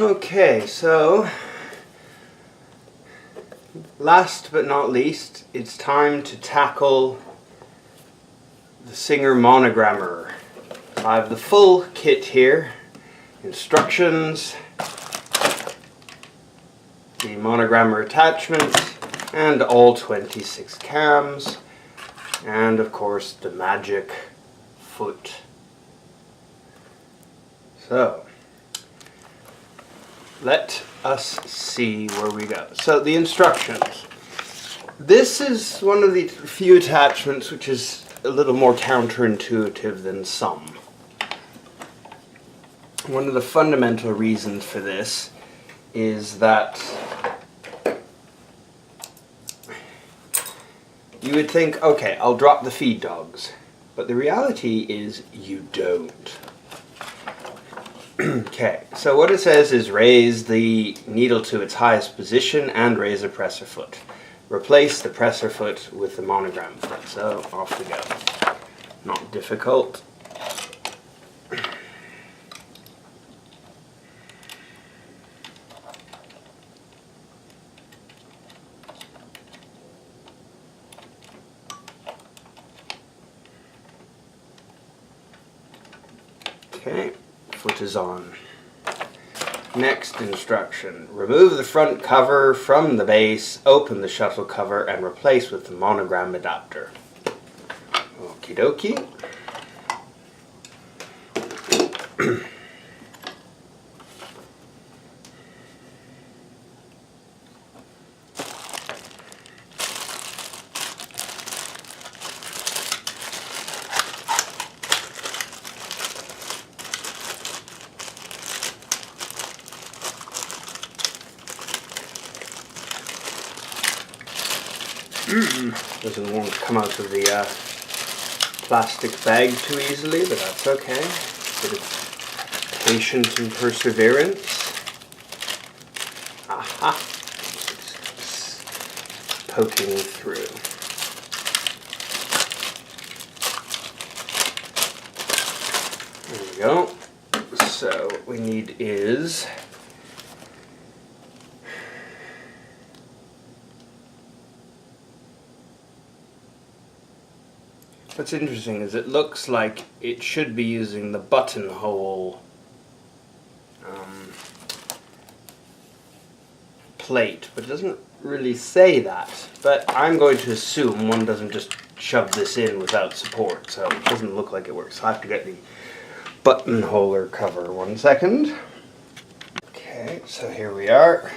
Okay, so last but not least, it's time to tackle the Singer Monogrammer. I have the full kit here, instructions, the Monogrammer attachments, and all 26 cams, and of course the magic foot. So, let us see where we go. So the instructions. This is one of the few attachments which is a little more counterintuitive than some. One of the fundamental reasons for this is that you would think, okay, I'll drop the feed dogs, but the reality is you don't. Okay, so what it says is raise the needle to its highest position and raise the presser foot. Replace the presser foot with the monogram foot. So off we go. Not difficult. Okay, foot is on. Next instruction. Remove the front cover from the base, open the shuttle cover, and replace with the monogram adapter. Okie dokie. Doesn't want to come out of the plastic bag too easily, but that's okay. Bit of patience and perseverance. Aha! It's poking through. There we go. So what we need is what's interesting is it looks like it should be using the buttonhole plate, but it doesn't really say that. But I'm going to assume one doesn't just shove this in without support, so it doesn't look like it works. I'll have to get the buttonholer cover. 1 second. Okay, so here we are.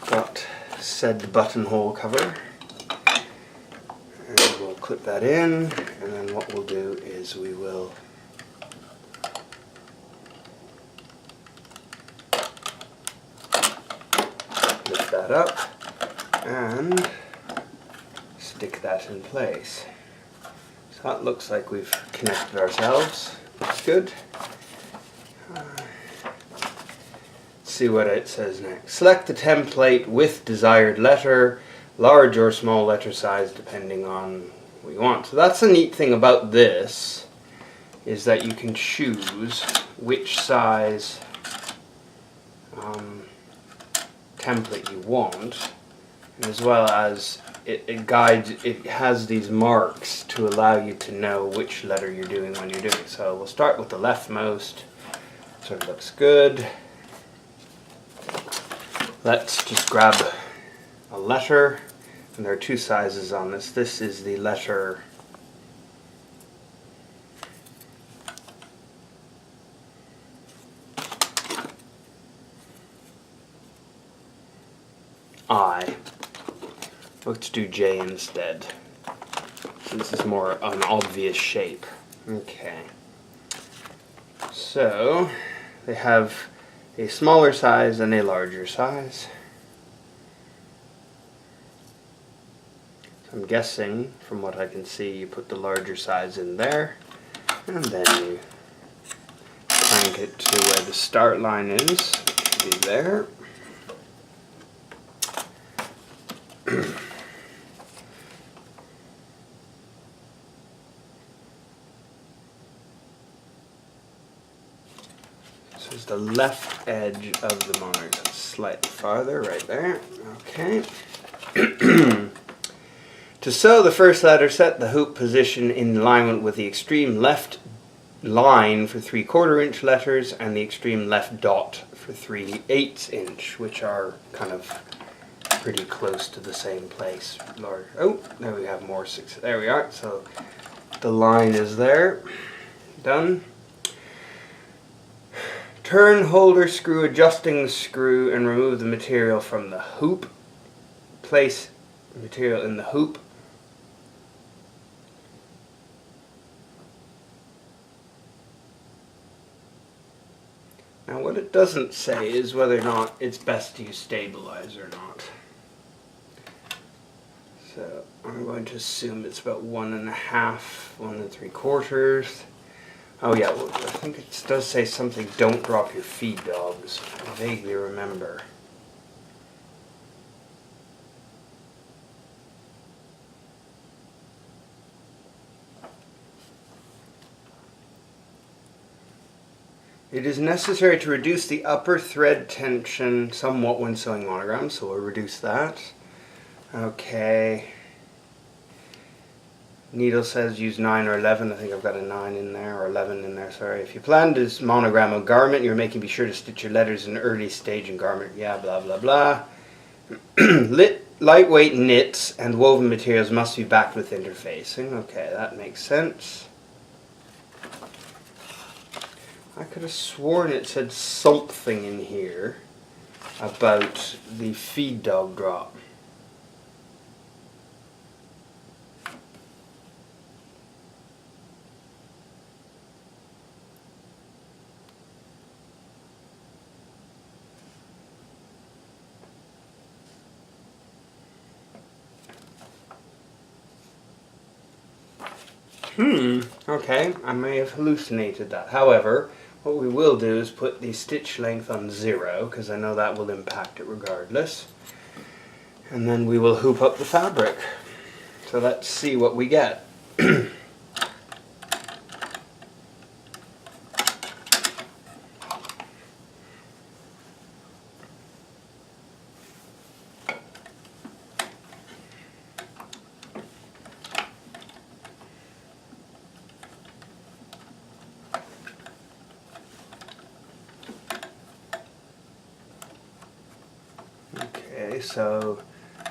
Got said buttonhole cover. And we'll clip that in, and then what we'll do is we will lift that up and stick that in place. So that looks like we've connected ourselves. That's good. Let's see what it says next. Select the template with desired letter, large or small letter size depending on what you want. So that's the neat thing about this, is that you can choose which size template you want, as well as it has these marks to allow you to know which letter you're doing when you're doing it. So we'll start with the leftmost. Sort of looks good. Let's just grab a letter, and there are 2 sizes on this. This is the letter I. Let's do J instead. This is more an obvious shape. Okay. So they have a smaller size and a larger size. So I'm guessing, from what I can see, you put the larger size in there, and then you crank it to where the start line is, which should be there. the left edge of the monogram. Slightly farther, right there. Okay. To sew the first letter, set the hoop position in alignment with the extreme left line for 3/4 inch letters and the extreme left dot for 3/8 inch, which are kind of pretty close to the same place. Lord, oh, there we have more six. There we are. So the line is there. Done. Turn holder screw, adjusting the screw, and remove the material from the hoop. Place material in the hoop. Now what it doesn't say is whether or not it's best to use stabilizer or not. So I'm going to assume it's about 1.5, 1 3/4. Oh yeah, well, I think it does say something, don't drop your feed dogs. I vaguely remember. It is necessary to reduce the upper thread tension somewhat when sewing monograms, so we'll reduce that. Okay. Needle says use 9 or 11. I think I've got a 9 in there, or 11 in there, sorry. If you plan to monogram a garment you're making, be sure to stitch your letters in an early stage in garment. Yeah, blah, blah, blah. Lightweight knits and woven materials must be backed with interfacing. Okay, that makes sense. I could have sworn it said something in here about the feed dog drop. Okay, I may have hallucinated that. However, what we will do is put the stitch length on 0, because I know that will impact it regardless. And then we will hoop up the fabric. So let's see what we get. Okay, so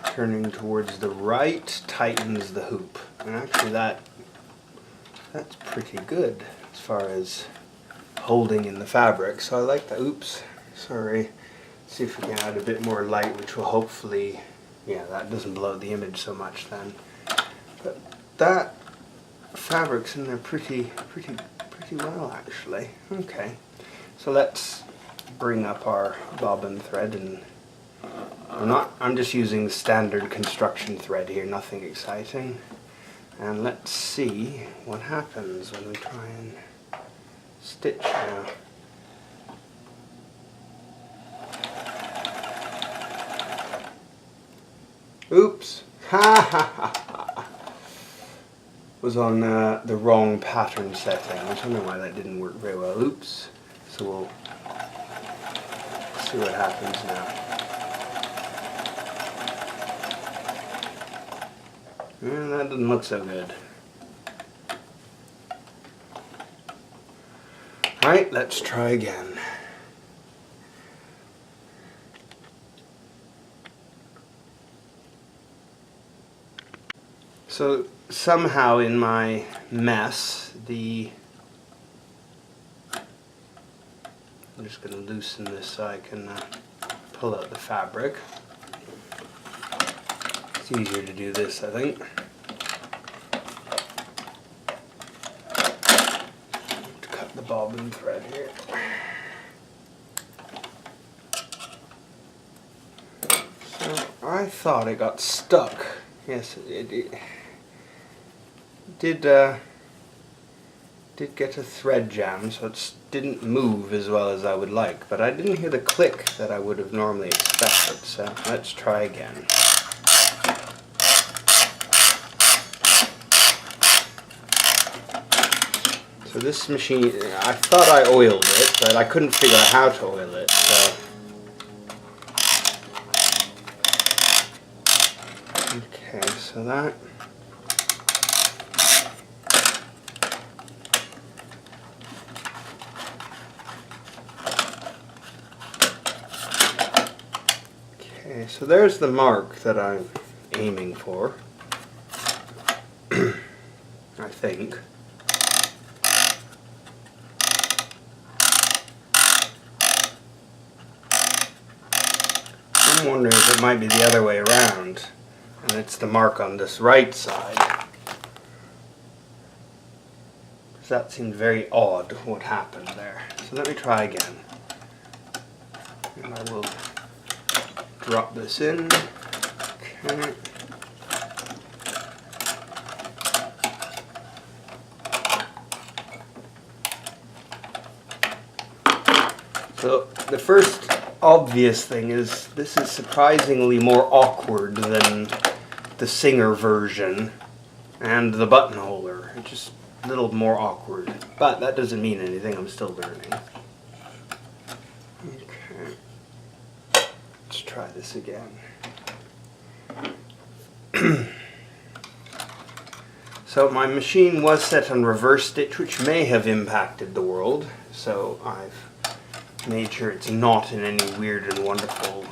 turning towards the right tightens the hoop. And actually that's pretty good as far as holding in the fabric. So I like that. Oops, sorry. Let's see if we can add a bit more light, which will hopefully, yeah, that doesn't blow the image so much then. But that fabric's in there pretty well actually. Okay, so let's bring up our bobbin thread, and I'm just using the standard construction thread here, nothing exciting. And let's see what happens when we try and stitch now. Oops! Ha ha ha ha! Was on the wrong pattern setting. I don't know why that didn't work very well. Oops! So we'll see what happens now. That doesn't look so good. Alright, let's try again. So somehow in my mess, I'm just going to loosen this so I can pull out the fabric. It's easier to do this, I think. To cut the bobbin thread here. So I thought it got stuck. Yes, it did get a thread jam, so it didn't move as well as I would like. But I didn't hear the click that I would have normally expected. So let's try again. So this machine, I thought I oiled it, but I couldn't figure out how to oil it, so. Okay, so that. Okay, so there's the mark that I'm aiming for. I think. I'm wondering if it might be the other way around, and it's the mark on this right side. Because that seemed very odd, what happened there. So let me try again. And I will drop this in. Okay. So the first obvious thing is this is surprisingly more awkward than the Singer version and the buttonholer. It's just a little more awkward, but that doesn't mean anything. I'm still learning. Okay, let's try this again. So my machine was set on reverse stitch, which may have impacted the world, so I've made sure it's not in any weird and wonderful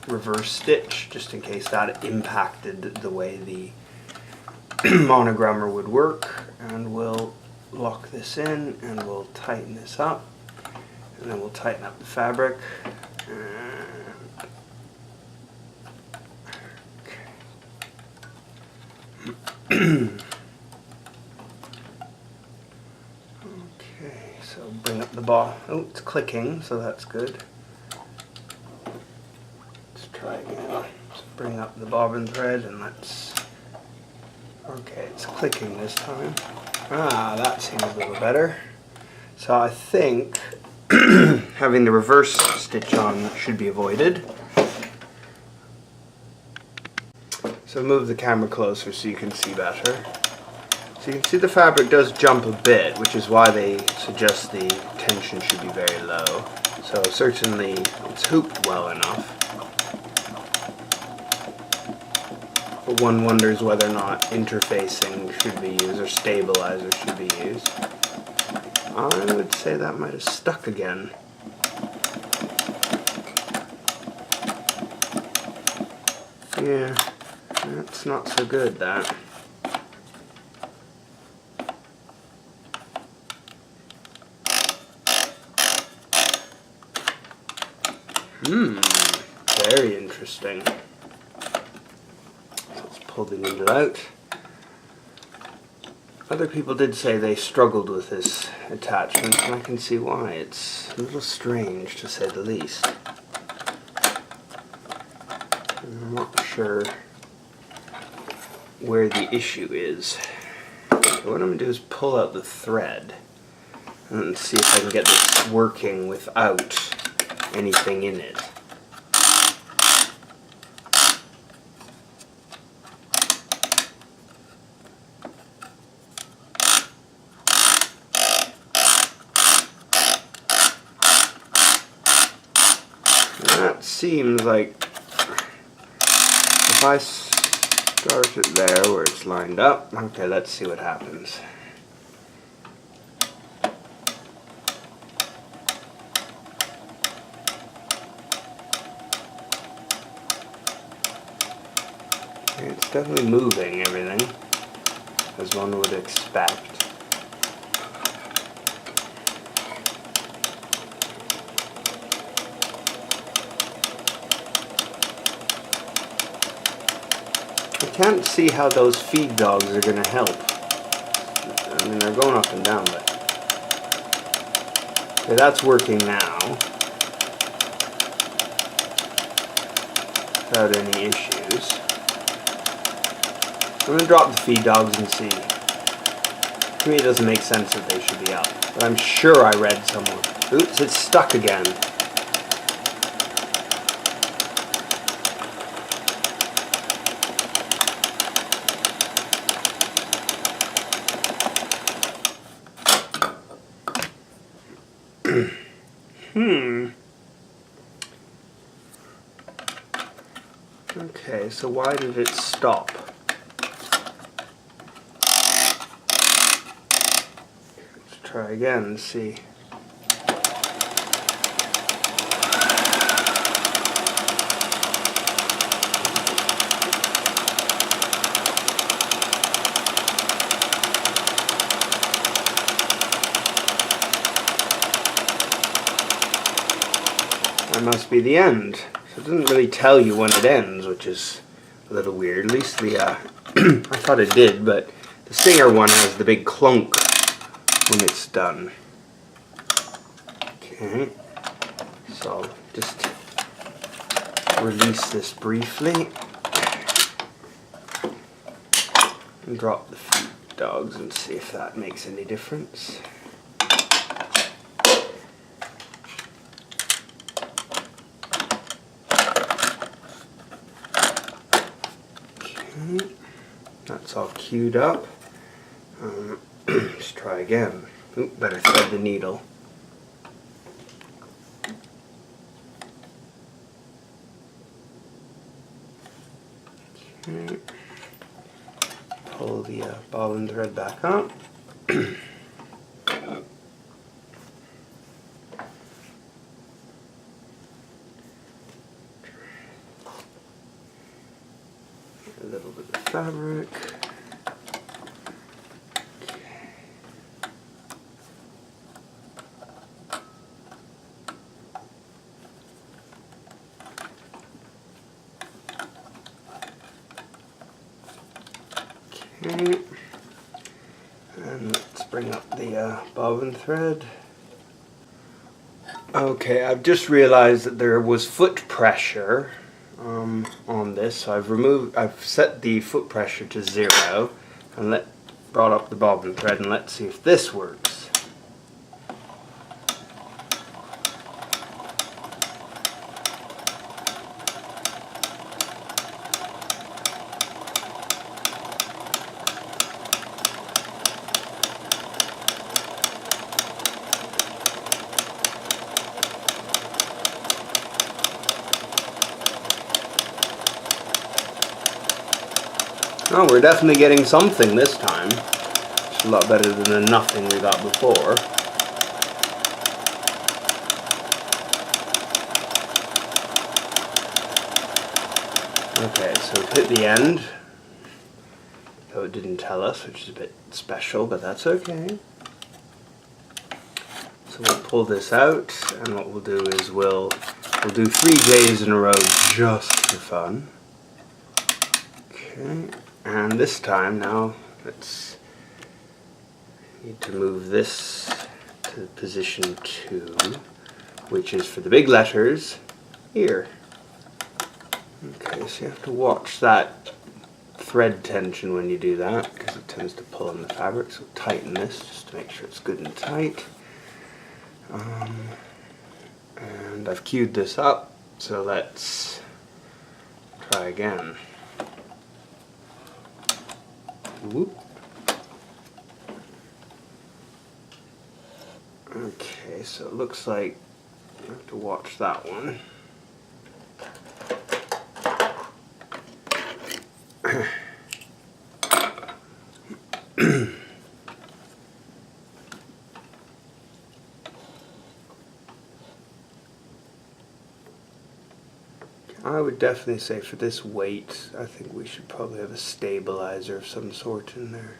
reverse stitch, just in case that impacted the way the monogrammer would work. And we'll lock this in and we'll tighten this up, and then we'll tighten up the fabric. Okay, so bring up the bobbin. Oh, it's clicking, so that's good. Let's try again. So bring up the bobbin thread and let's. Okay, it's clicking this time. Ah, that seems a little better. So I think having the reverse stitch on should be avoided. So move the camera closer so you can see better. So you can see the fabric does jump a bit, which is why they suggest the tension should be very low. So certainly it's hooped well enough. But one wonders whether or not interfacing should be used or stabilizer should be used. I would say that might have stuck again. Yeah, that's not so good, that. Very interesting. Let's pull the needle out. Other people did say they struggled with this attachment, and I can see why. It's a little strange, to say the least. I'm not sure where the issue is. So what I'm going to do is pull out the thread and see if I can get this working without anything in it. That seems like if I start it there where it's lined up. Okay, let's see what happens. It's definitely moving everything, as one would expect. I can't see how those feed dogs are going to help. I mean, they're going up and down, but... Okay, that's working now. Without any issues. I'm going to drop the feed dogs and see. To me, it doesn't make sense that they should be up. But I'm sure I read somewhere. Oops, it's stuck again. Okay, so why did it stop? Let's try again and see. That must be the end. So it doesn't really tell you when it ends, which is a little weird. At least the, I thought it did, but the Singer one has the big clunk when it's done. Okay, so I'll just release this briefly and drop the feed dogs and see if that makes any difference. That's all queued up. Let's try again. Oop, better thread the needle. Okay. Pull the bobbin thread back up. A little bit of fabric. Okay, and let's bring up the bobbin thread. Okay, I've just realized that there was foot pressure on this, so I've set the foot pressure to 0 and brought up the bobbin thread, and let's see if this works. Oh, we're definitely getting something this time. It's a lot better than the nothing we got before. Okay, so it hit the end. Though it didn't tell us, which is a bit special, but that's okay. So we'll pull this out, and what we'll do is we'll do 3 J's in a row just for fun. Okay. And this time now, need to move this to position 2, which is for the big letters here. Okay, so you have to watch that thread tension when you do that, because it tends to pull on the fabric, so tighten this just to make sure it's good and tight. And I've queued this up, so let's try again. Whoop. Okay, so it looks like you have to watch that one. I would definitely say for this weight, I think we should probably have a stabilizer of some sort in there.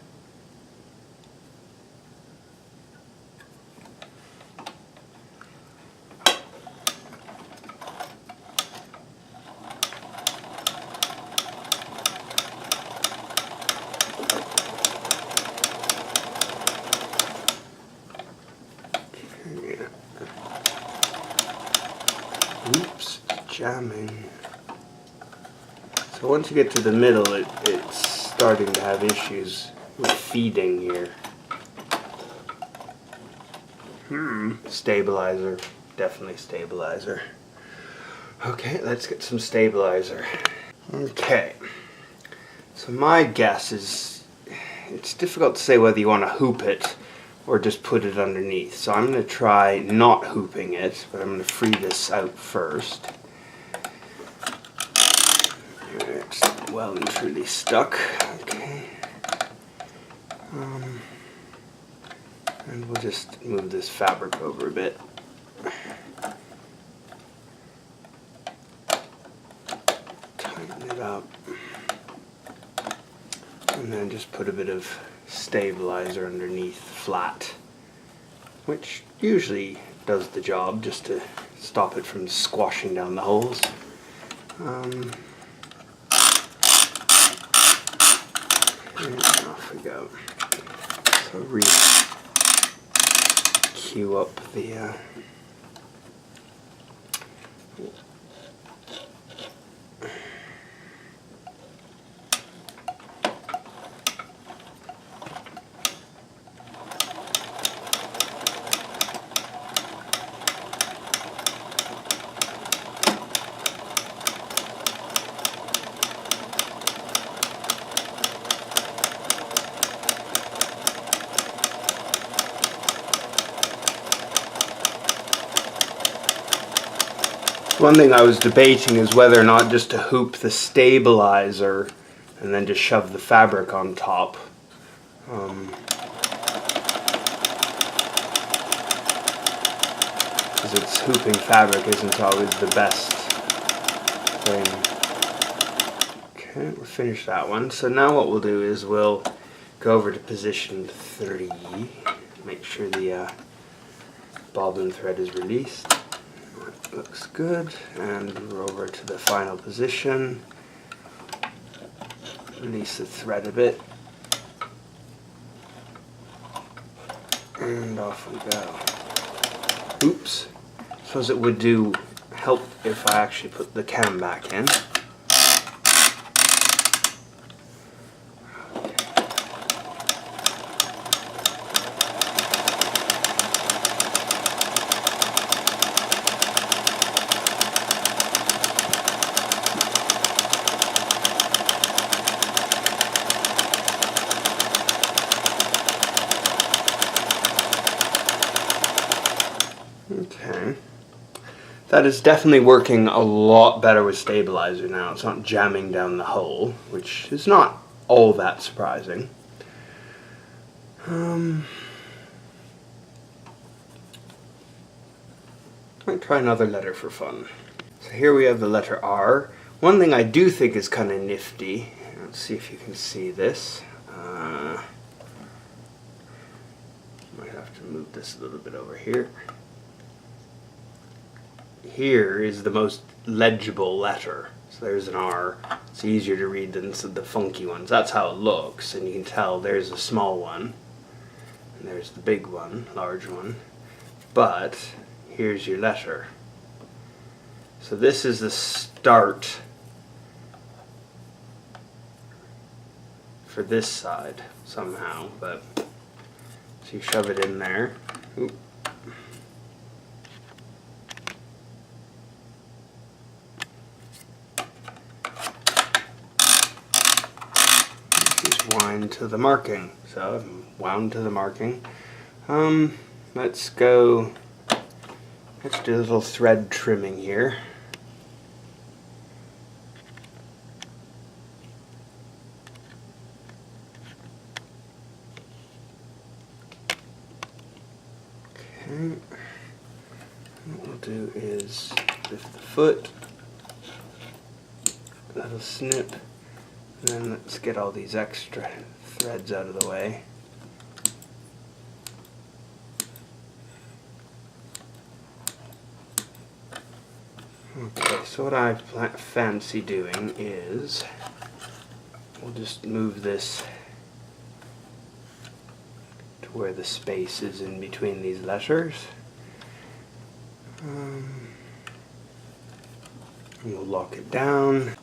Oops, it's jamming. So once you get to the middle, it's starting to have issues with feeding here. Stabilizer. Definitely stabilizer. Okay, let's get some stabilizer. Okay. So my guess is, it's difficult to say whether you want to hoop it or just put it underneath. So I'm going to try not hooping it, but I'm going to free this out first. It's well and truly stuck. Okay. And we'll just move this fabric over a bit. Tighten it up. And then just put a bit of stabilizer underneath flat, which usually does the job just to stop it from squashing down the holes. And off we go. So re-cue up the one thing I was debating is whether or not just to hoop the stabilizer and then just shove the fabric on top. Because it's hooping fabric isn't always the best thing. Okay, we'll finish that one. So now what we'll do is we'll go over to position 3, make sure the bobbin thread is released. Looks good, and we're over to the final position. Release the thread a bit, and off we go. Oops. Suppose it would help if I actually put the cam back in. Okay, that is definitely working a lot better with stabilizer now. It's not jamming down the hole, which is not all that surprising. Might try another letter for fun. So here we have the letter R. One thing I do think is kind of nifty, let's see if you can see this. Might have to move this a little bit over here. Here is the most legible letter. So there's an R. It's easier to read than the funky ones. That's how it looks, and you can tell there's a small one, and there's the big one, large one. But here's your letter. So this is the start for this side somehow, but so you shove it in there. Oop. Wind to the marking. So I've wound to the marking. Let's do a little thread trimming here. Okay. What we'll do is lift the foot. That'll snip. And then let's get all these extra threads out of the way. Okay, so what I fancy doing is we'll just move this to where the space is in between these letters. And we'll lock it down.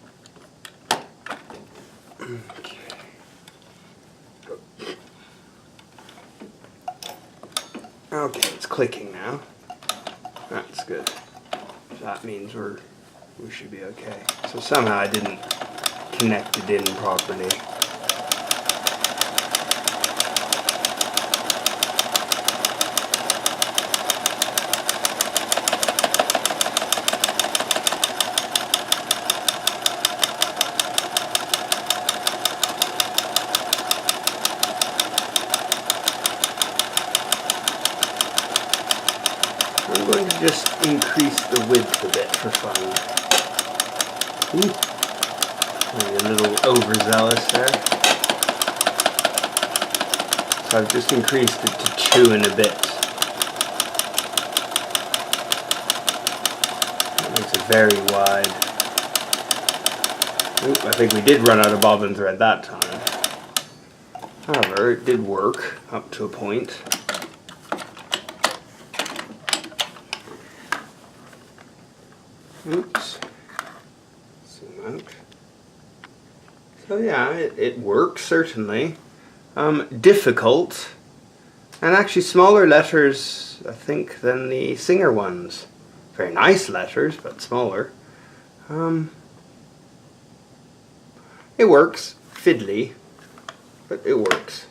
Okay, it's clicking now. That's good. That means we should be okay. So somehow I didn't connect it in properly. just increase the width a bit for fun. Maybe a little overzealous there. So I've just increased it to 2 and a bit. That makes it very wide. Oop, I think we did run out of bobbin thread that time. However, it did work up to a point. Oops. Zoom out. So yeah, it works, certainly. Difficult. And actually smaller letters, I think, than the Singer ones. Very nice letters, but smaller. It works. Fiddly. But it works.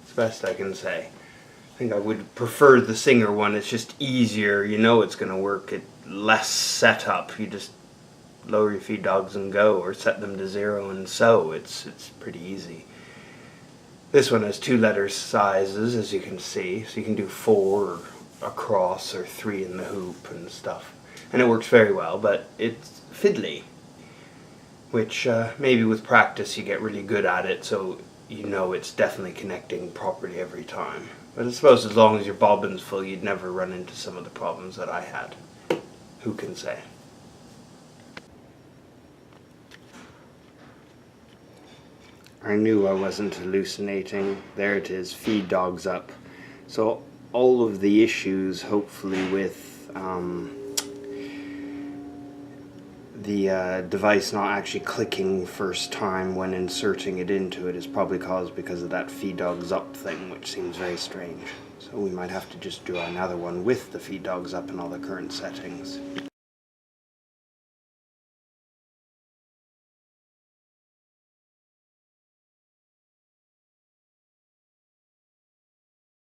It's the best I can say. I think I would prefer the Singer one. It's just easier. You know it's going to work. It less setup. You just lower your feed dogs and go, or set them to 0 and sew. It's pretty easy. This one has 2 letter sizes, as you can see. So you can do 4 across or 3 in the hoop and stuff. And it works very well, but it's fiddly. Which maybe with practice you get really good at it, so you know it's definitely connecting properly every time. But I suppose as long as your bobbin's full, you'd never run into some of the problems that I had. Who can say? I knew I wasn't hallucinating. There it is, feed dogs up. So all of the issues, hopefully, with the device not actually clicking first time when inserting it into it is probably caused because of that feed dogs up thing, which seems very strange. So we might have to just do another one with the feed dogs up and all the current settings.